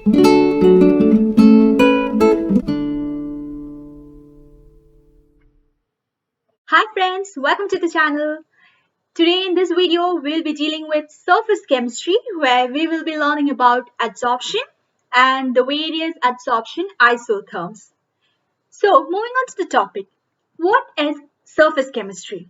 Hi friends, welcome to the channel. Today in this video, we'll be dealing with surface chemistry where we will be learning about adsorption and the various adsorption isotherms. So moving on to the topic, what is surface chemistry?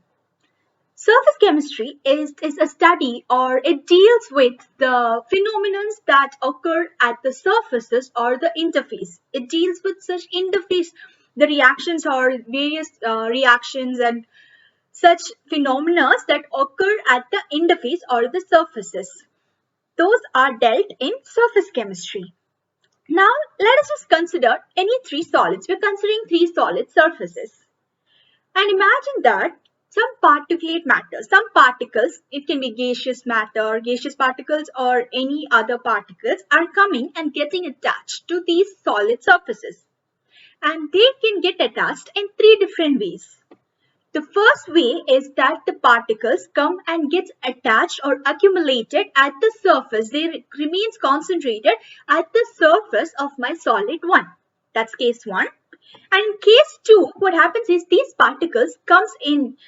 Surface chemistry is a study or it deals with the phenomena that occur at the surfaces or the interface. It deals with such interface, the reactions or various reactions and such phenomena that occur at the interface or the surfaces. Those are dealt in surface chemistry. Now, let us just consider any three solids. We're considering three solid surfaces. And imagine that some particulate matter, some particles, it can be gaseous matter, gaseous particles, or any other particles are coming and getting attached to these solid surfaces. And they can get attached in three different ways. The first way is that the particles come and get attached or accumulated at the surface. They remains concentrated at the surface of my solid 1. That's case 1. And in case 2, what happens is these particles comes in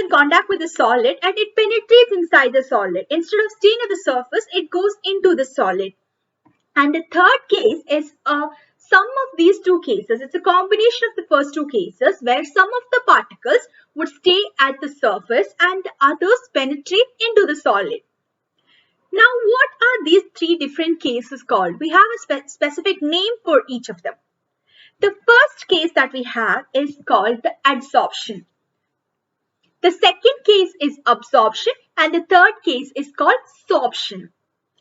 contact with the solid and it penetrates inside the solid. Instead of staying at the surface, it goes into the solid. And the third case is a sum of these two cases. It's a combination of the first two cases where some of the particles would stay at the surface and the others penetrate into the solid. Now, what are these three different cases called? We have a specific name for each of them. The first case that we have is called the adsorption. The second case is absorption and the third case is called sorption.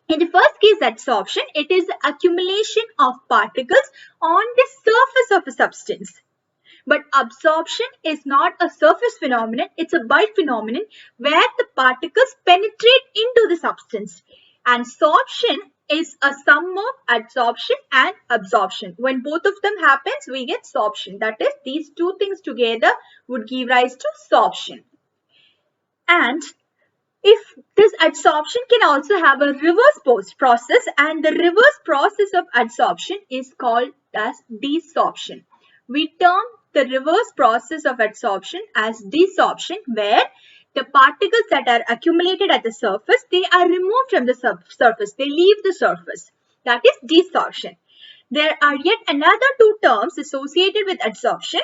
In the first case, adsorption, it is the accumulation of particles on the surface of a substance. But absorption is not a surface phenomenon, it's a bulk phenomenon where the particles penetrate into the substance. And sorption is a sum of adsorption and absorption. When both of them happens, we get sorption. That is, these two things together would give rise to sorption. And if this adsorption can also have a reverse process, and the reverse process of adsorption is called as desorption. We term the reverse process of adsorption as desorption, where the particles that are accumulated at the surface, they are removed from the surface. They leave the surface. That is desorption. There are yet another two terms associated with adsorption.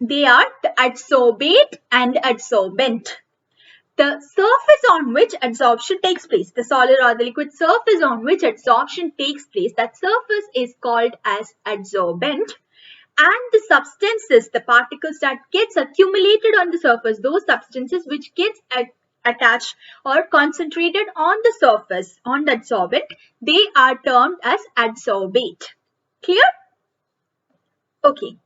They are the adsorbate and the adsorbent. The surface on which adsorption takes place, the solid or the liquid surface on which adsorption takes place, that surface is called as adsorbent. And the substances, the particles that gets accumulated on the surface, those substances which gets attached or concentrated on the surface, on the adsorbent, they are termed as adsorbate. Clear? Okay.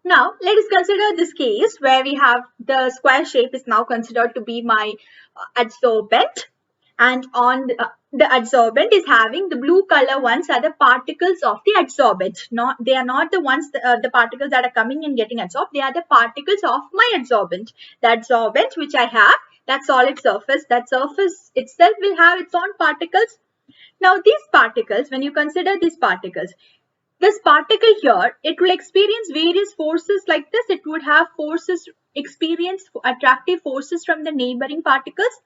Now, let us consider this case where we have the square shape is now considered to be my adsorbent, and on the adsorbent is having the blue color ones are the particles of the adsorbent. They are not the ones, the particles that are coming and getting adsorbed. They are the particles of my adsorbent. The adsorbent which I have, that solid surface, that surface itself will have its own particles. Now, these particles, when you consider these particles, this particle here, it will experience various forces like this. It would have forces, experience attractive forces from the neighboring particles.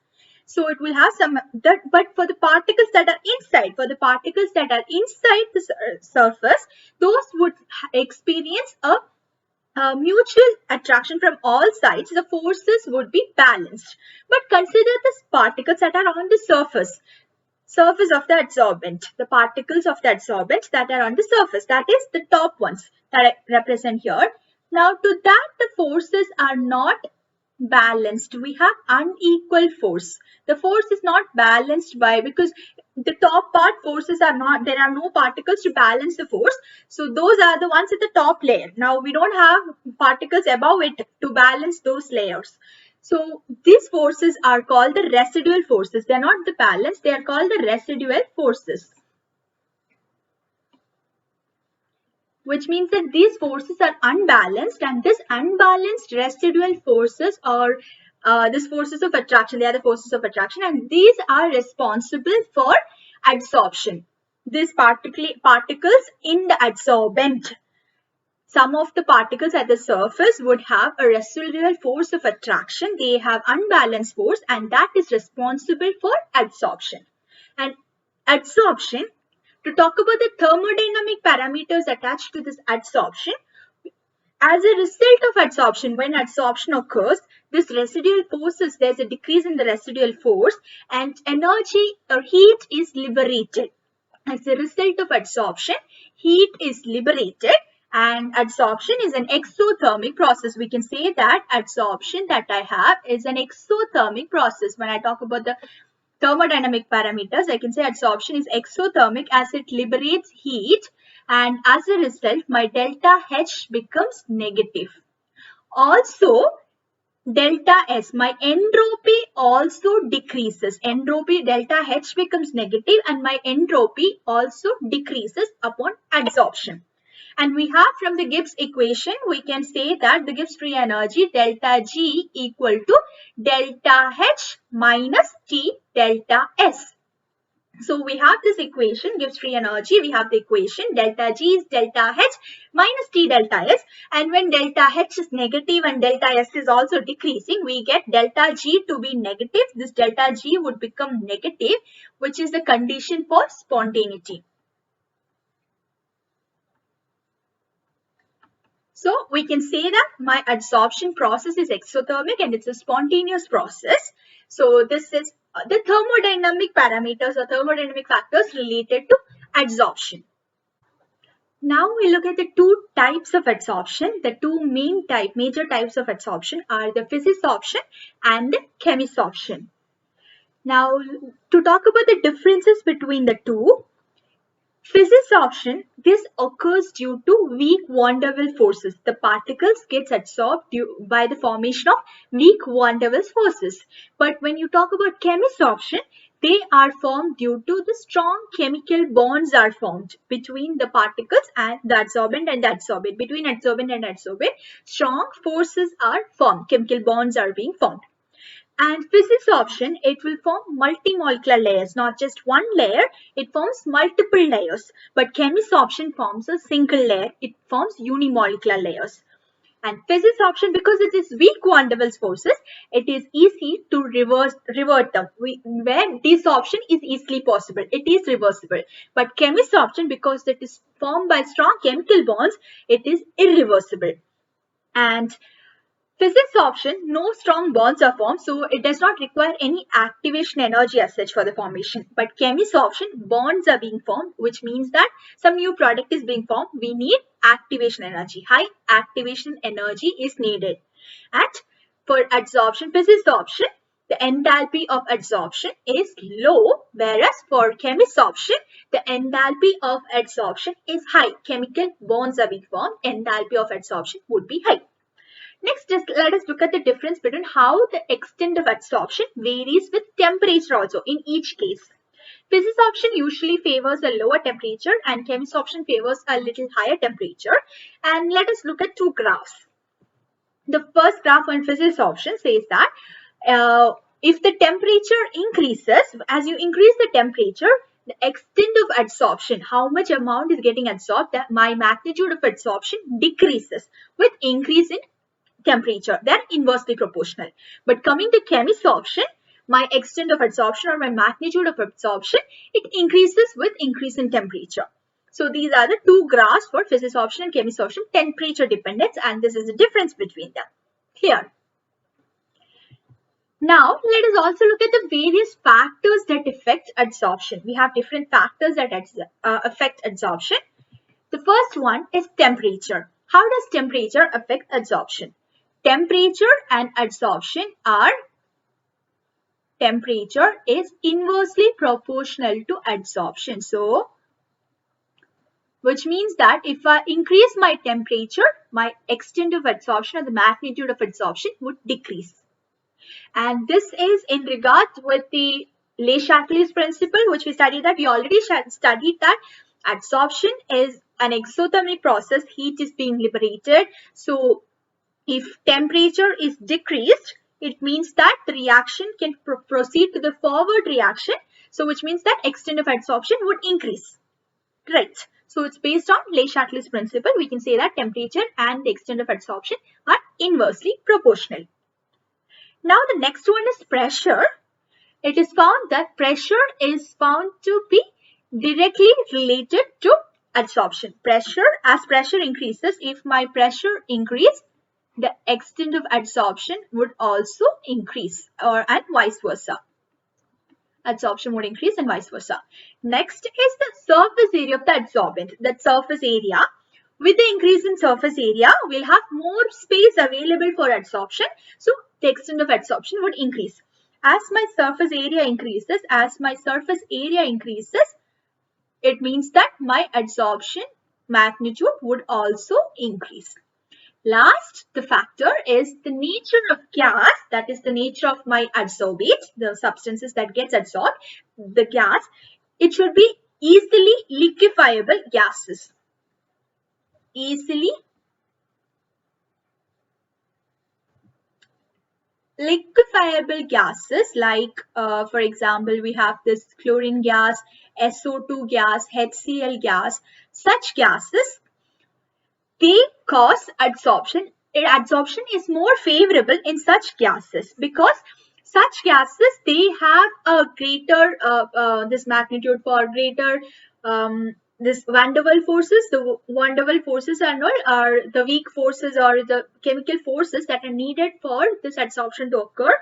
So it will have some, but for the particles that are inside, the surface, those would experience a mutual attraction from all sides. The forces would be balanced. But consider the particles that are on the surface of the adsorbent, the particles of the adsorbent that are on the surface, that is the top ones that I represent here. Now to that, the forces are not balanced. We have unequal force. The force is not balanced because the top part forces are not, there are no particles to balance the force. So those are the ones at the top layer. Now we don't have particles above it to balance those layers. So these forces are called the residual forces. They are not the balance, they are called the residual forces. Which means that these forces are unbalanced, and this unbalanced residual forces are these forces of attraction. They are the forces of attraction, and these are responsible for adsorption. these particles in the adsorbent. Some of the particles at the surface would have a residual force of attraction. They have unbalanced force, and that is responsible for adsorption. And adsorption, to talk about the thermodynamic parameters attached to this adsorption, as a result of adsorption, when adsorption occurs, this residual forces, there's a decrease in the residual force and energy or heat is liberated. As a result of adsorption, heat is liberated, and adsorption is an exothermic process. We can say that adsorption that I have is an exothermic process. When I talk about the thermodynamic parameters, I can say adsorption is exothermic as it liberates heat, and as a result, my delta H becomes negative. Also, delta S, my entropy also decreases. Entropy, delta H becomes negative, and my entropy also decreases upon adsorption. And we have from the Gibbs equation, we can say that the Gibbs free energy delta G equal to delta H minus T delta S. So we have this equation, Gibbs free energy, we have the equation delta G is delta H minus T delta S, and when delta H is negative and delta S is also decreasing, we get delta G to be negative. This delta G would become negative, which is the condition for spontaneity. So we can say that my adsorption process is exothermic and it's a spontaneous process. So this is the thermodynamic parameters or thermodynamic factors related to adsorption. Now we look at the two types of adsorption. The two major types of adsorption are the physisorption and the chemisorption. Now to talk about the differences between the two, physisorption, this occurs due to weak van der Waals forces. The particles gets adsorbed by the formation of weak van der Waals forces. But when you talk about chemisorption, they are formed due to the strong chemical bonds are formed between the particles and the adsorbent and the adsorbate. Between adsorbent and adsorbate, strong forces are formed. Chemical bonds are being formed. And physisorption, it will form multimolecular layers, not just one layer, it forms multiple layers. But chemisorption forms a single layer, it forms unimolecular layers. And physisorption, because it is weak van der Waals forces, it is easy to revert them. Where desorption is easily possible, it is reversible. But chemisorption, because it is formed by strong chemical bonds, it is irreversible. And physisorption, no strong bonds are formed, so it does not require any activation energy as such for the formation. But chemisorption, bonds are being formed, which means that some new product is being formed. We need activation energy. High activation energy is needed. And for adsorption, physisorption, the enthalpy of adsorption is low, whereas for chemisorption, the enthalpy of adsorption is high. Chemical bonds are being formed, enthalpy of adsorption would be high. Next, just let us look at the difference between how the extent of adsorption varies with temperature also in each case. Physisorption usually favors a lower temperature and chemisorption favors a little higher temperature. And let us look at two graphs. The first graph on physisorption says that if the temperature increases, as you increase the temperature, the extent of adsorption, how much amount is getting adsorbed, that my magnitude of adsorption decreases with increase in temperature. They're inversely proportional. But coming to chemisorption, my extent of adsorption or my magnitude of absorption, it increases with increase in temperature. So these are the two graphs for physisorption and chemisorption, temperature dependence, and this is the difference between them. Clear? Now let us also look at the various factors that affect adsorption. We have different factors that affect adsorption. The first one is temperature. How does temperature affect adsorption? Temperature and adsorption are, temperature is inversely proportional to adsorption. So, which means that if I increase my temperature, my extent of adsorption or the magnitude of adsorption would decrease. And this is in regard with the Le Chatelier's principle, which we studied that. We already studied that adsorption is an exothermic process. Heat is being liberated. So, if temperature is decreased, it means that the reaction can proceed to the forward reaction. So, which means that extent of adsorption would increase. Right. So it's based on Le Chatelier's principle. We can say that temperature and the extent of adsorption are inversely proportional. Now the next one is pressure. It is found that pressure is found to be directly related to adsorption. As pressure increases, if my pressure increases, the extent of adsorption would also increase, and vice versa. Adsorption would increase and vice versa. Next is the surface area of the adsorbent. That surface area, with the increase in surface area, we'll have more space available for adsorption. So the extent of adsorption would increase. As my surface area increases, it means that my adsorption magnitude would also increase. Last, the factor is the nature of gas, that is the nature of my adsorbate, the substances that gets adsorbed, the gas. It should be easily liquefiable gases. Easily liquefiable gases like, for example, we have this chlorine gas, SO2 gas, HCl gas. Such gases, they cause adsorption. Adsorption is more favorable in such gases because such gases, they have a greater this magnitude for greater this van der Waals forces. The van der Waals forces are the weak forces or the chemical forces that are needed for this adsorption to occur.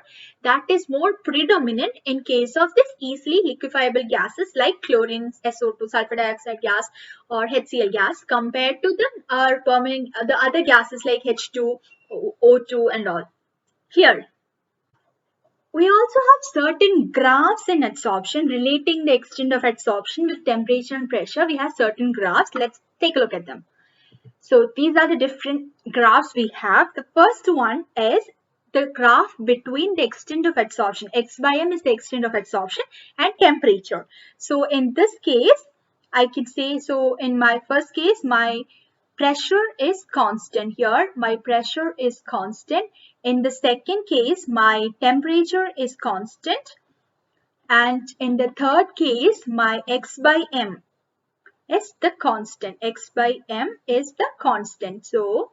That is more predominant in case of this easily liquefiable gases like chlorine, SO2, sulfur dioxide gas, or HCl gas compared to the other gases like H2, O2 and all. Here, we also have certain graphs in adsorption relating the extent of adsorption with temperature and pressure. We have certain graphs. Let's take a look at them. So these are the different graphs we have. The first one is the graph between the extent of adsorption. X by M is the extent of adsorption and temperature. So in this case, I can say, so in my first case, my pressure is constant. Here, my pressure is constant. In the second case, my temperature is constant. And in the third case, my X by M is the constant. X by M is the constant. So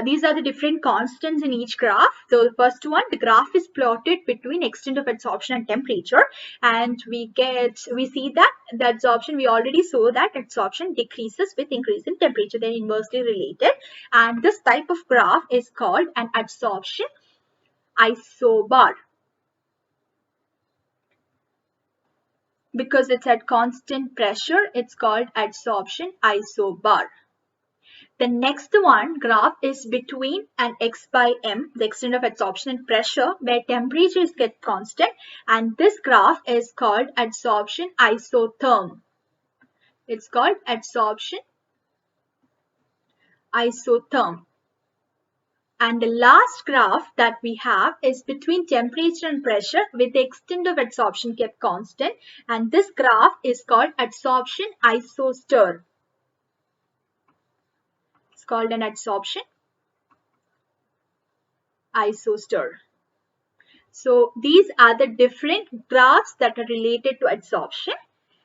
these are the different constants in each graph. So the first one, the graph is plotted between extent of adsorption and temperature, and we see that the adsorption, we already saw that adsorption decreases with increase in temperature. They're inversely related, and this type of graph is called an adsorption isobar because it's at constant pressure. It's called adsorption isobar. The next one graph is between an X by M, the extent of adsorption and pressure, where temperatures get constant, and this graph is called adsorption isotherm. It's called adsorption isotherm. And the last graph that we have is between temperature and pressure with the extent of adsorption kept constant, and this graph is called adsorption isostir. It's called an adsorption isostir. So these are the different graphs that are related to adsorption.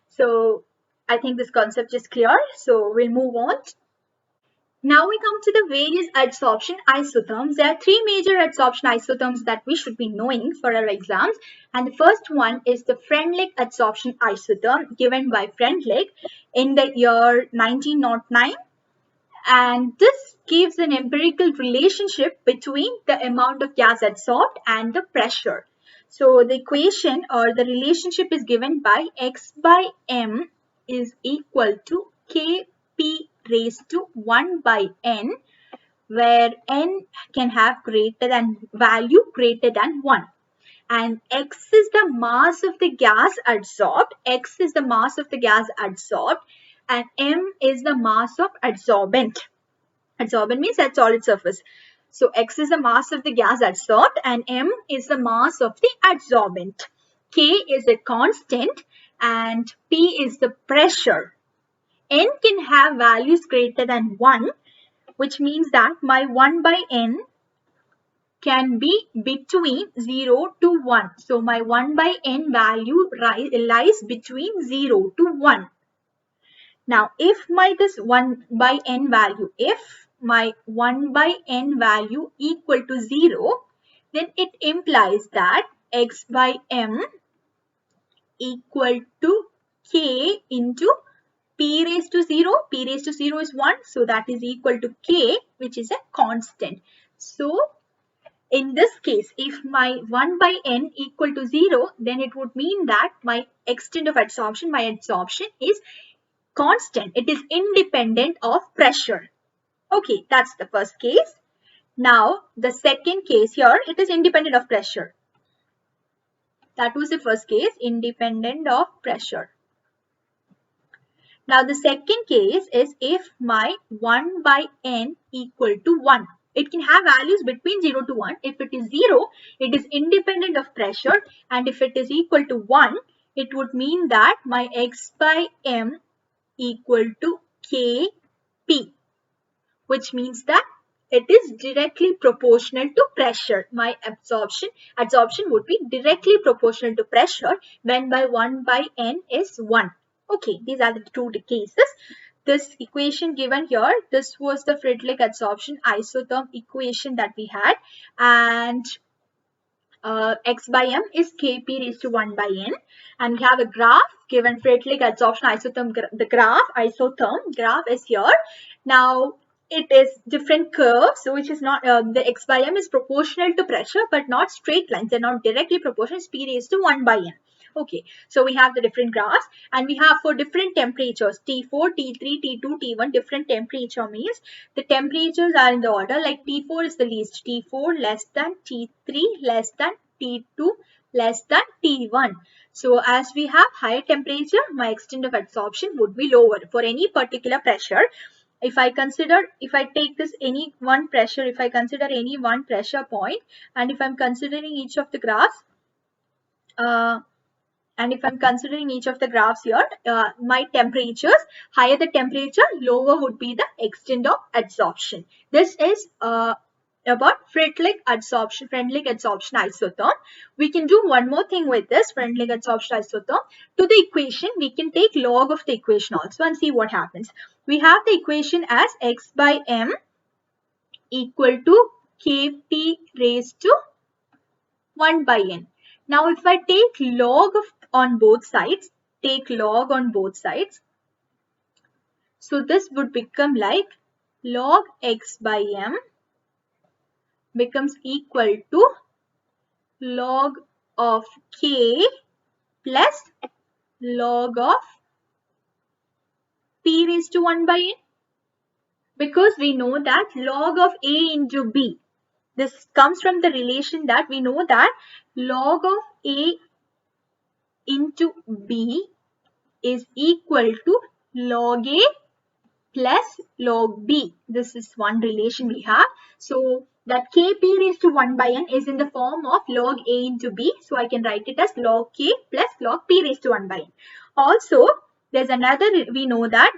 So I think this concept is clear. So we'll move on. Now we come to the various adsorption isotherms. There are three major adsorption isotherms that we should be knowing for our exams. And the first one is the Freundlich adsorption isotherm given by Freundlich in the year 1909. And this gives an empirical relationship between the amount of gas adsorbed and the pressure. So the equation or the relationship is given by X by M is equal to Kp raised to 1 by N, where N can have value greater than 1. And X is the mass of the gas adsorbed. X is the mass of the gas adsorbed. And M is the mass of adsorbent. Adsorbent means at solid surface. So X is the mass of the gas adsorbed and M is the mass of the adsorbent. K is a constant and P is the pressure. N can have values greater than 1, which means that my 1 by N can be between 0 to 1. So my 1 by N value lies between 0 to 1. Now if my this 1 by n value, if my 1 by n value equal to 0, then it implies that x by m equal to k into p raised to 0. P raised to 0 is 1, so that is equal to k, which is a constant. So in this case, if my 1 by n equal to 0, then it would mean that my extent of adsorption, my adsorption is constant. It is independent of pressure. Okay, that's the first case. Now the second case here, it is independent of pressure. That was the first case, independent of pressure. Now the second case is if my 1 by n equal to 1. It can have values between 0 to 1. If it is 0, it is independent of pressure, and if it is equal to 1, it would mean that my x by m equal to kp, which means that it is directly proportional to pressure. My adsorption would be directly proportional to pressure when by 1 by n is 1. Okay, these are the two cases. This equation given here, this was the Freundlich adsorption isotherm equation that we had, and x by m is kp raised to 1 by n, and we have a graph given Freundlich adsorption isotherm. The isotherm graph is here. Now it is different curves, which is not the x by m is proportional to pressure but not straight lines. They're not directly proportional. It's p raised to 1 by n. Okay, so we have the different graphs, and we have for different temperatures T4, T3, T2, T1. Different temperature means the temperatures are in the order like T4 is the least, T4 less than, T3 less than, T2 less than, T1. So as we have higher temperature, my extent of adsorption would be lower for any particular pressure. If I take this any one pressure, if I consider any one pressure point, and if I'm considering each of the graphs, here, my temperatures, higher the temperature, lower would be the extent of adsorption. This is about Freundlich adsorption isotherm. We can do one more thing with this Freundlich adsorption isotherm. To the equation, we can take log of the equation also and see what happens. We have the equation as x by m equal to kp raised to 1 by n. Now if I take log on both sides, so this would become like log x by m becomes equal to log of k plus log of p raised to 1 by n, because we know that log of a into b, this comes from the relation that we know that log of a into b is equal to log a plus log b. This is one relation we have. So that kp raised to 1 by n is in the form of log a into b. So I can write it as log k plus log p raised to 1 by n. Also, there's another, we know that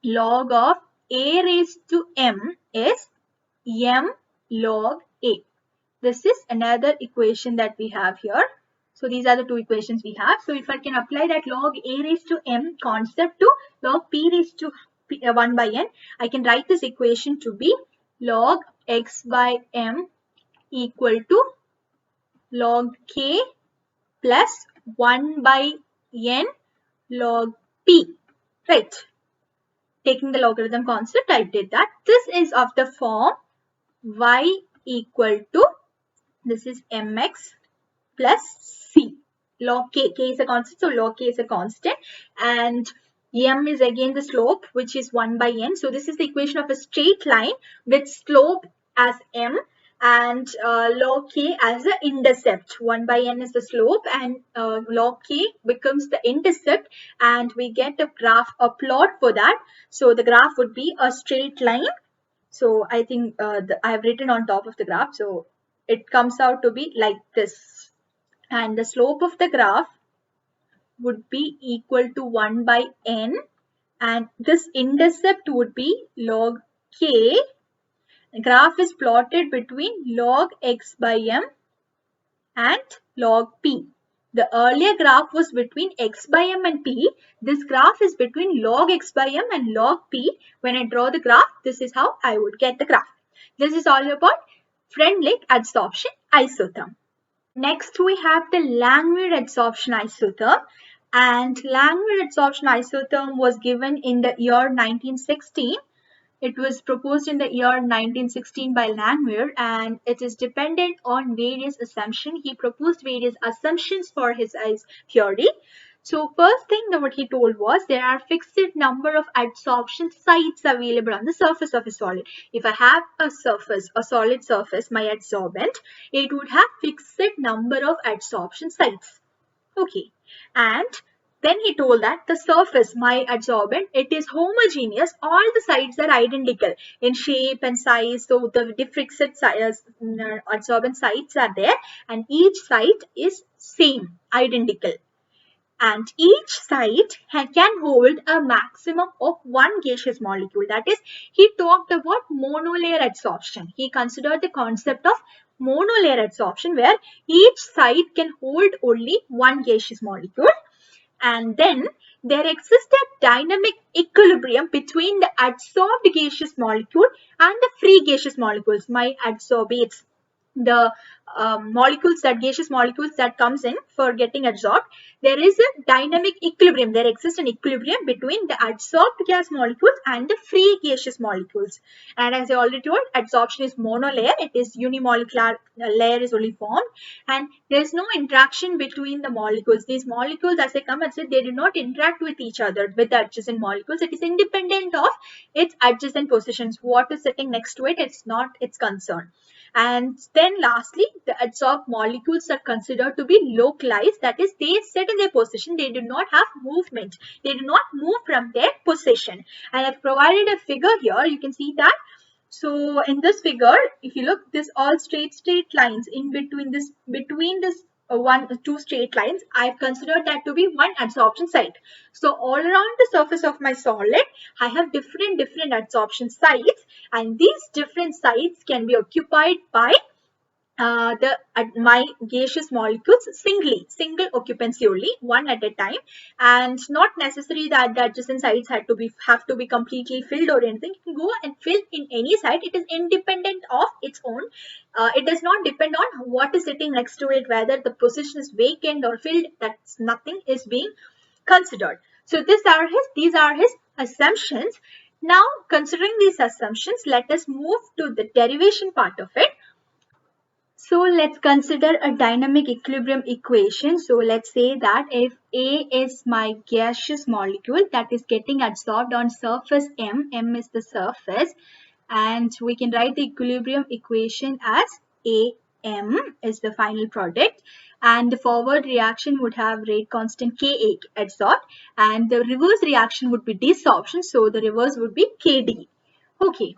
log of a raised to m is m log a. This is another equation that we have here. So these are the two equations we have. So if I can apply that log a raised to m concept to log p raised to 1 by n, I can write this equation to be log x by m equal to log k plus 1 by n log p. Right. Taking the logarithm concept, I did that. This is of the form y equal to, this is mx plus c. Log k is a constant, so log k is a constant, and m is again the slope, which is 1 by n. So this is the equation of a straight line with slope as m and log k as the intercept. 1 by n is the slope, and log k becomes the intercept, and we get a graph, a plot for that. So the graph would be a straight line. So I think I have written on top of the graph. So it comes out to be like this, and the slope of the graph would be equal to 1 by n, and this intercept would be log k. The graph is plotted between log x by m and log p. The earlier graph was between x by m and p. This graph is between log x by m and log p. When I draw the graph, this is how I would get the graph. This is all about Freundlich adsorption isotherm. Next, we have the Langmuir adsorption isotherm. And Langmuir adsorption isotherm was given in the year 1916. It was proposed in the year 1916 by Langmuir, and it is dependent on various assumptions. He proposed various assumptions for his theory. So first thing that what he told was there are fixed number of adsorption sites available on the surface of a solid. If I have a surface, a solid surface, my adsorbent, it would have fixed number of adsorption sites. Okay, and then he told that the surface, my adsorbent, it is homogeneous. All the sides are identical in shape and size. So the different adsorbent sites are there, and each site is same, identical. And each site can hold a maximum of one gaseous molecule. That is, he talked about monolayer adsorption. He considered the concept of monolayer adsorption where each site can hold only one gaseous molecule. And then there exists a dynamic equilibrium between the adsorbed gaseous molecule and the free gaseous molecules, my adsorbates. The gaseous molecules that comes in for getting adsorbed, there is a dynamic equilibrium. There exists an equilibrium between the adsorbed gas molecules and the free gaseous molecules. And as I already told, adsorption is monolayer. It is unimolecular layer is only formed, and there is no interaction between the molecules. These molecules, as I come and say, they do not interact with each other with the adjacent molecules. It is independent of its adjacent positions. What is sitting next to it, it's not its concern. And then lastly, the adsorbed molecules are considered to be localized. That is, they sit in their position. They do not have movement. They do not move from their position. And I've provided a figure here. You can see that. So in this figure, if you look, this all straight lines in between this two straight lines, I've considered that to be one adsorption site. So all around the surface of my solid, I have different adsorption sites, and these different sites can be occupied by my gaseous molecules single occupancy only, one at a time, and not necessary that the adjacent sites have to be completely filled or anything. You can go and fill in any site. It is independent of its own. It does not depend on what is sitting next to it, whether the position is vacant or filled. That's nothing is being considered. So these are his assumptions. Now, considering these assumptions, let us move to the derivation part of it. So let's consider a dynamic equilibrium equation. So let's say that if A is my gaseous molecule that is getting adsorbed on surface M, M is the surface, and we can write the equilibrium equation as AM is the final product, and the forward reaction would have rate constant Ka adsorbed, and the reverse reaction would be desorption, so the reverse would be Kd. Okay,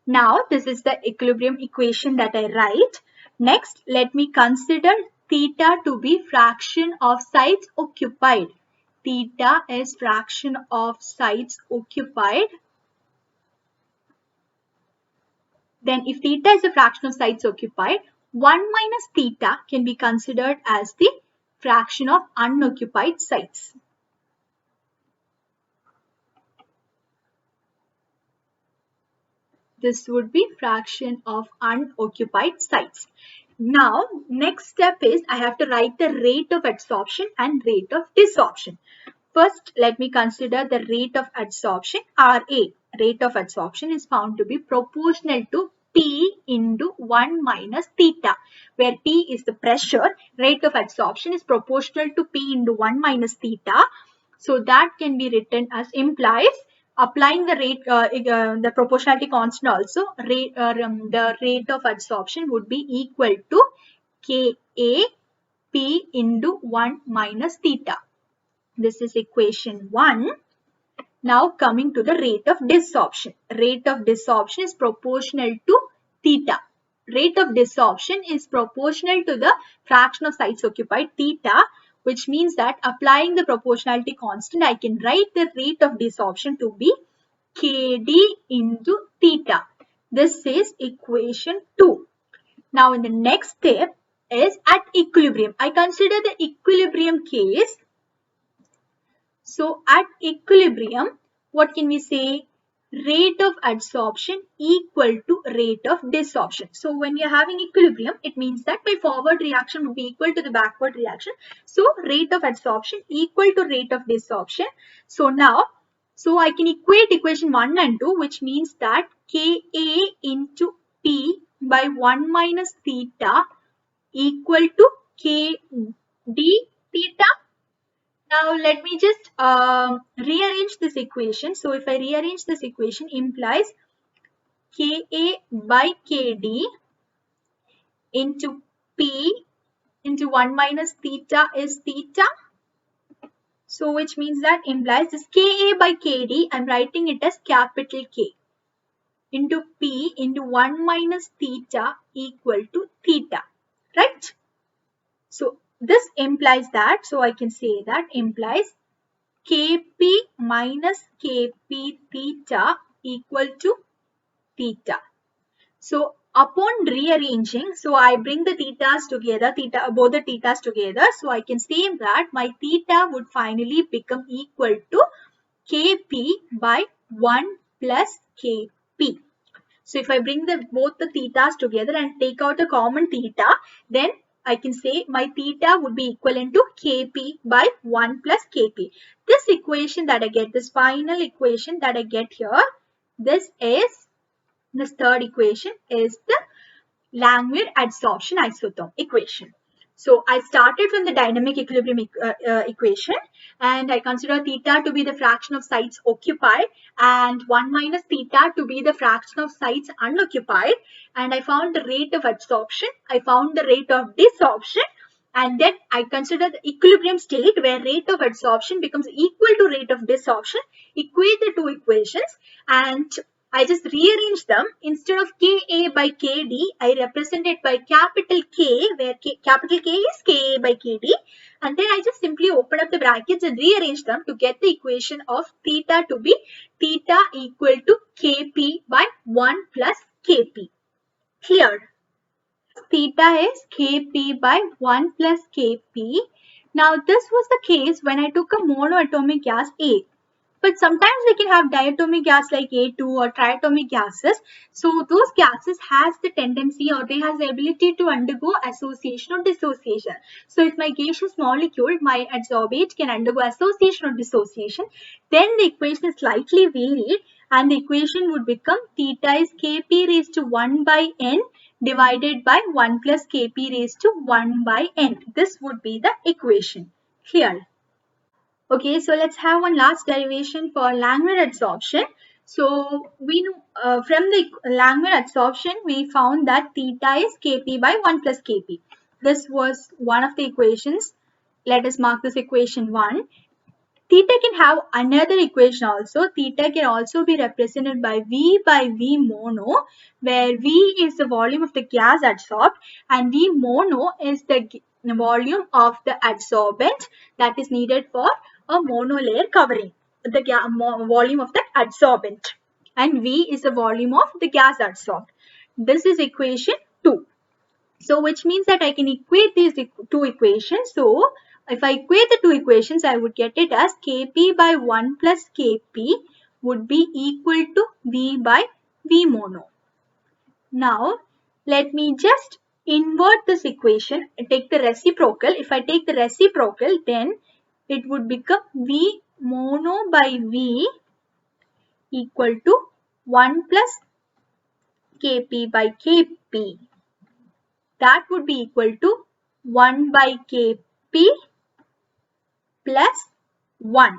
now this is the equilibrium equation that I write. Next, let me consider theta to be fraction of sites occupied. Theta is fraction of sites occupied. Then if theta is a fraction of sites occupied, 1 minus theta can be considered as the fraction of unoccupied sites. This would be fraction of unoccupied sites. Now, next step is I have to write the rate of adsorption and rate of desorption. First, let me consider the rate of adsorption, RA. Rate of adsorption is found to be proportional to P into 1 minus theta, where P is the pressure. Rate of adsorption is proportional to P into 1 minus theta. So that can be written as implies applying the rate, the proportionality constant also, the rate of adsorption would be equal to Ka P into 1 minus theta. This is equation 1. Now coming to the rate of desorption. Rate of desorption is proportional to theta. Rate of desorption is proportional to the fraction of sites occupied theta, which means that applying the proportionality constant, I can write the rate of desorption to be Kd into theta. This is equation 2. Now in the next step, is at equilibrium. I consider the equilibrium case. So at equilibrium, what can we say? Rate of adsorption equal to rate of desorption. So when you're having equilibrium, it means that my forward reaction would be equal to the backward reaction. So rate of adsorption equal to rate of desorption. So now, so I can equate equation 1 and 2, which means that Ka into P by 1 minus theta equal to Kd theta. Now let me just rearrange this equation. So if I rearrange this equation, implies Ka by Kd into P into 1 minus theta is theta. So which means that implies this Ka by Kd, I'm writing it as capital K into P into 1 minus theta equal to theta, right? So this implies that, so I can say that implies Kp minus Kp theta equal to theta. So upon rearranging, so I bring the thetas together, both the thetas together. So I can say that my theta would finally become equal to Kp by 1 plus Kp. So if I bring both the thetas together and take out a common theta, then I can say my theta would be equivalent to Kp by 1 plus Kp. This equation that I get, this final equation that I get here, this third equation is the Langmuir adsorption isotherm equation. So I started from the dynamic equilibrium equation, and I consider theta to be the fraction of sites occupied and 1 minus theta to be the fraction of sites unoccupied, and I found the rate of adsorption, I found the rate of desorption, and then I consider the equilibrium state where rate of adsorption becomes equal to rate of desorption, equate the two equations, and I just rearrange them. Instead of Ka by Kd, I represent it by capital K, where capital K is Ka by Kd. And then I just simply open up the brackets and rearrange them to get the equation of theta to be theta equal to Kp by 1 plus Kp. Clear? Theta is Kp by 1 plus Kp. Now this was the case when I took a monoatomic gas A. But sometimes we can have diatomic gas like A2 or triatomic gases. So those gases has the tendency, or they has the ability to undergo association or dissociation. So if my gaseous molecule, my adsorbate, can undergo association or dissociation, then the equation is slightly varied, and the equation would become theta is Kp raised to 1 by n divided by 1 plus Kp raised to 1 by n. This would be the equation here. Okay, so let's have one last derivation for Langmuir adsorption. So we know from the Langmuir adsorption, we found that theta is Kp by 1 plus Kp. This was one of the equations. Let us mark this equation 1. Theta can have another equation also. Theta can also be represented by V by V mono, where V is the volume of the gas adsorbed and V mono is the volume of the adsorbent that is needed for a monolayer covering the volume of the adsorbent, and V is the volume of the gas adsorbed. This is equation 2. So which means that I can equate these two equations. So if I equate the two equations, I would get it as Kp by 1 plus Kp would be equal to V by V mono. Now let me just invert this equation and take the reciprocal. If I take the reciprocal, then it would become V mono by V equal to 1 plus Kp by Kp. That would be equal to 1 by Kp plus 1.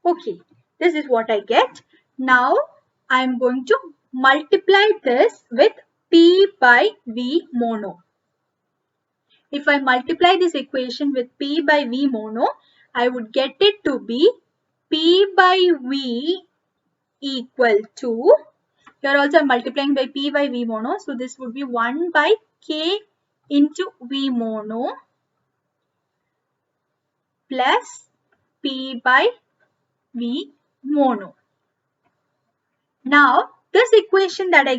Okay, this is what I get. Now I am going to multiply this with P by V mono. If I multiply this equation with P by V mono, I would get it to be P by V equal to, here also I am multiplying by P by V mono, so this would be 1 by K into V mono plus P by V mono. Now this equation that I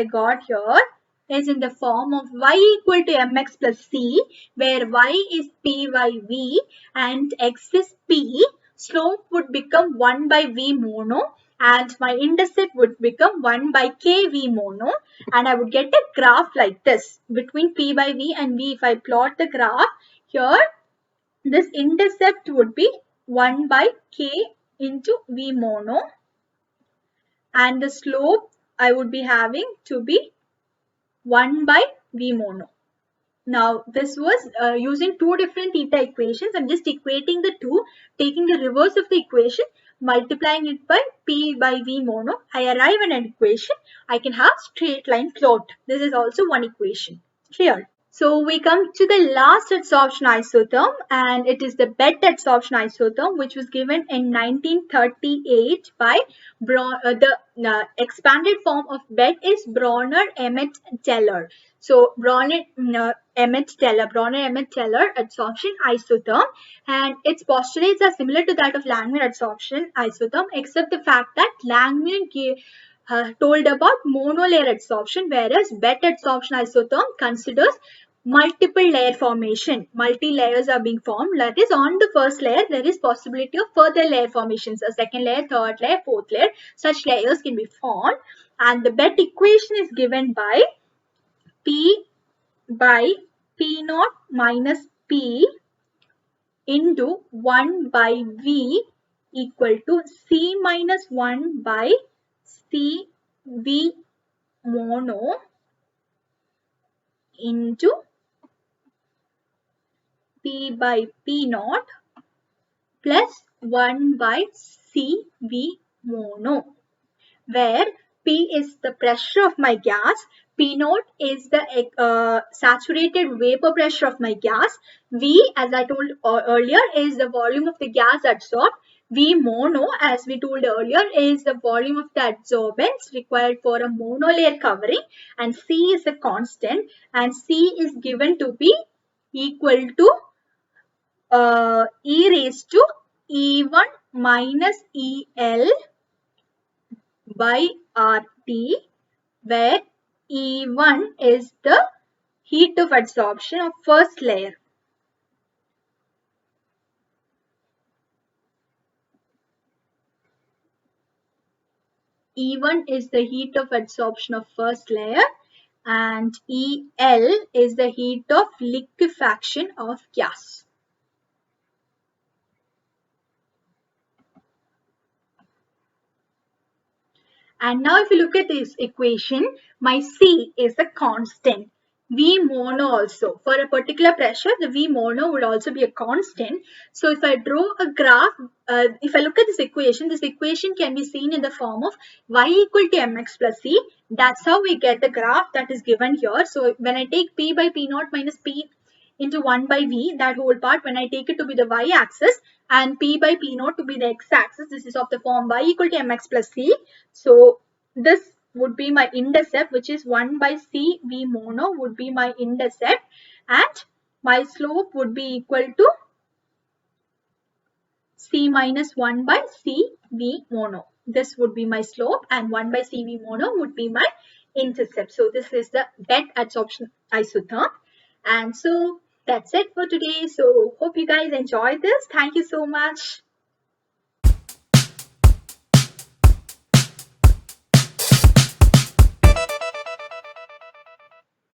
got here is in the form of y equal to mx plus c, where y is p by v and x is p, slope would become 1 by v mono and my intercept would become 1 by k v mono, and I would get a graph like this between p by v and v. If I plot the graph here, this intercept would be 1 by k into v mono, and the slope I would be having to be 1 by v mono. Now this was using two different theta equations. I'm just equating the two, taking the reverse of the equation, multiplying it by p by v mono. I arrive at an equation. I can have straight line plot. This is also one equation. Clear? So we come to the last adsorption isotherm, and it is the BET adsorption isotherm, which was given in 1938 by the expanded form of BET is Bronner, Emmett, Teller. So Bronner, Emmett, Teller adsorption isotherm, and its postulates are similar to that of Langmuir adsorption isotherm, except the fact that Langmuir told about monolayer adsorption, whereas BET adsorption isotherm considers multiple layer formation. Multi layers are being formed. That is, on the first layer there is possibility of further layer formations. A second layer, third layer, fourth layer, such layers can be formed. And the BET equation is given by P by P naught minus P into 1 by V equal to C minus 1 by C V mono into P by P naught plus 1 by C V mono, where P is the pressure of my gas, P naught is the saturated vapor pressure of my gas, V, as I told earlier, is the volume of the gas adsorbed, V mono, as we told earlier, is the volume of the adsorbents required for a monolayer covering, and C is a constant, and C is given to be equal to e raised to E1 minus EL by RT, where E1 is the heat of adsorption of first layer. E1 is the heat of adsorption of first layer, and EL is the heat of liquefaction of gas. And now if you look at this equation, my C is a constant. V mono also. For a particular pressure, the V mono would also be a constant. So if I draw a graph, if I look at this equation can be seen in the form of y equal to mx plus c. That's how we get the graph that is given here. So when I take P by P naught minus P into 1 by V, that whole part, when I take it to be the y-axis and P by P naught to be the x-axis, this is of the form y equal to mx plus c. So this would be my intercept, which is 1 by C V mono would be my intercept, and my slope would be equal to C minus 1 by C V mono. This would be my slope, and 1 by C V mono would be my intercept. So this is the BET adsorption isotherm. And so that's it for today. So hope you guys enjoyed this. Thank you so much.